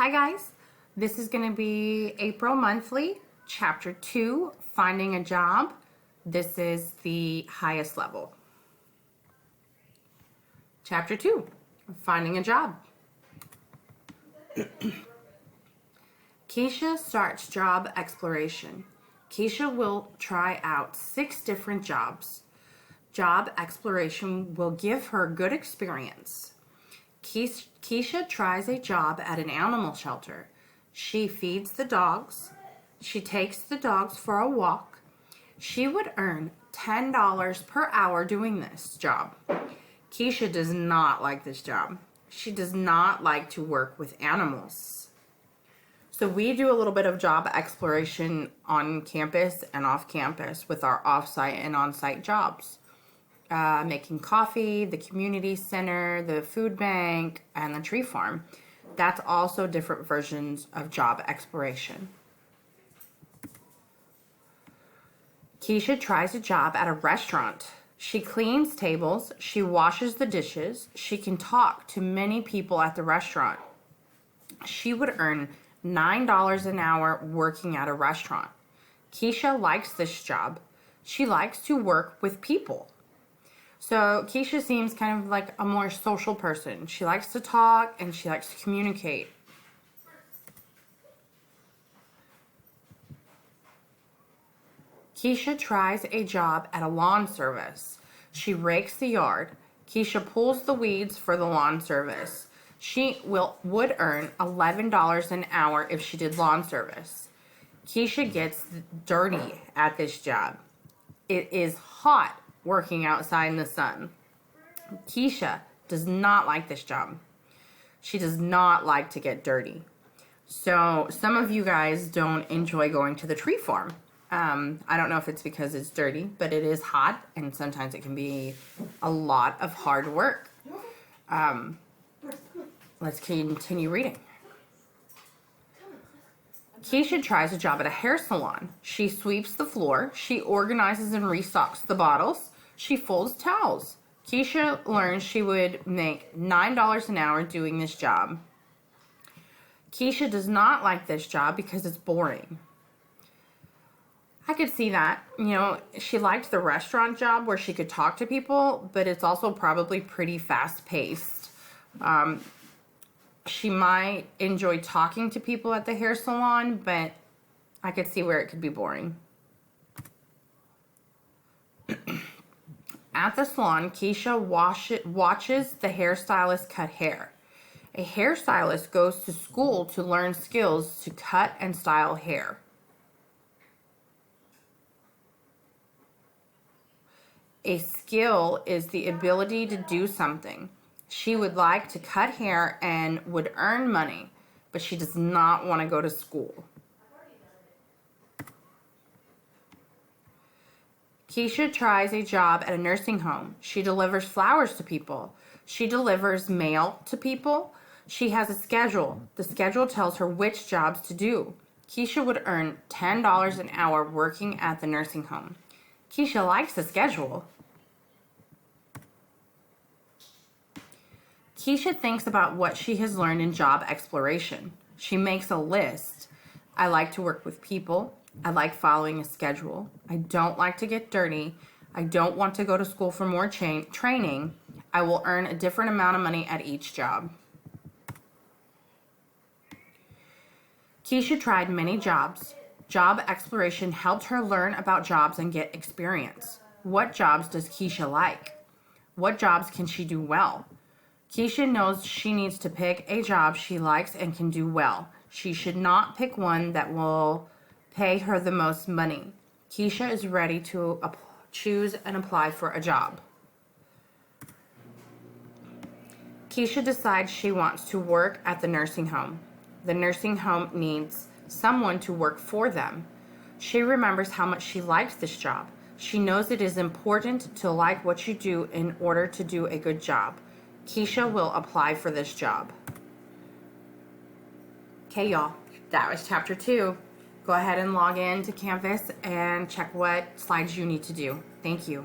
Hi guys, this is going to be April Monthly, Chapter 2, Finding a Job. This is the highest level. Chapter 2, Finding a Job. Keisha starts job exploration. Keisha will try out 6 different jobs. Job exploration will give her good experience. Keisha tries a job at an animal shelter. She feeds the dogs. She takes the dogs for a walk. She would earn $10 per hour doing this job. Keisha does not like this job. She does not like to work with animals. So we do a little bit of job exploration on campus and off campus with our off-site and on-site jobs. Making coffee, the community center, the food bank, and the tree farm. That's also different versions of job exploration. Keisha tries a job at a restaurant. She cleans tables, she washes the dishes, she can talk to many people at the restaurant. She would earn $9 an hour working at a restaurant. Keisha likes this job. She likes to work with people. So Keisha seems kind of like a more social person. She likes to talk and she likes to communicate. Keisha tries a job at a lawn service. She rakes the yard. Keisha pulls the weeds for the lawn service. She would earn $11 an hour if she did lawn service. Keisha gets dirty at this job. It is hot working outside in the sun. Keisha does not like this job. She does not like to get dirty. So some of you guys don't enjoy going to the tree farm. I don't know if it's because it's dirty, but it is hot and sometimes it can be a lot of hard work. Let's continue reading. Keisha tries a job at a hair salon. She sweeps the floor. She organizes and restocks the bottles. She folds towels. Keisha learns she would make $9 an hour doing this job. Keisha does not like this job because it's boring. I could see that. You know, she liked the restaurant job where she could talk to people, but it's also probably pretty fast-paced. She might enjoy talking to people at the hair salon, but I could see where it could be boring. At the salon, Keisha watches the hairstylist cut hair. A hairstylist goes to school to learn skills to cut and style hair. A skill is the ability to do something. She would like to cut hair and would earn money, but she does not want to go to school. Keisha tries a job at a nursing home. She delivers flowers to people. She delivers mail to people. She has a schedule. The schedule tells her which jobs to do. Keisha would earn $10 an hour working at the nursing home. Keisha likes the schedule. Keisha thinks about what she has learned in job exploration. She makes a list. I like to work with people. I like following a schedule. I don't like to get dirty. I don't want to go to school for more training. I will earn a different amount of money at each job. Keisha tried many jobs. Job exploration helped her learn about jobs and get experience. What jobs does Keisha like? What jobs can she do well? Keisha knows she needs to pick a job she likes and can do well. She should not pick one that will pay her the most money. Keisha is ready to choose and apply for a job. Keisha decides she wants to work at the nursing home. The nursing home needs someone to work for them. She remembers how much she likes this job. She knows it is important to like what you do in order to do a good job. Keisha will apply for this job. Okay, y'all, that was chapter 2. Go ahead and log in to Canvas and check what slides you need to do. Thank you.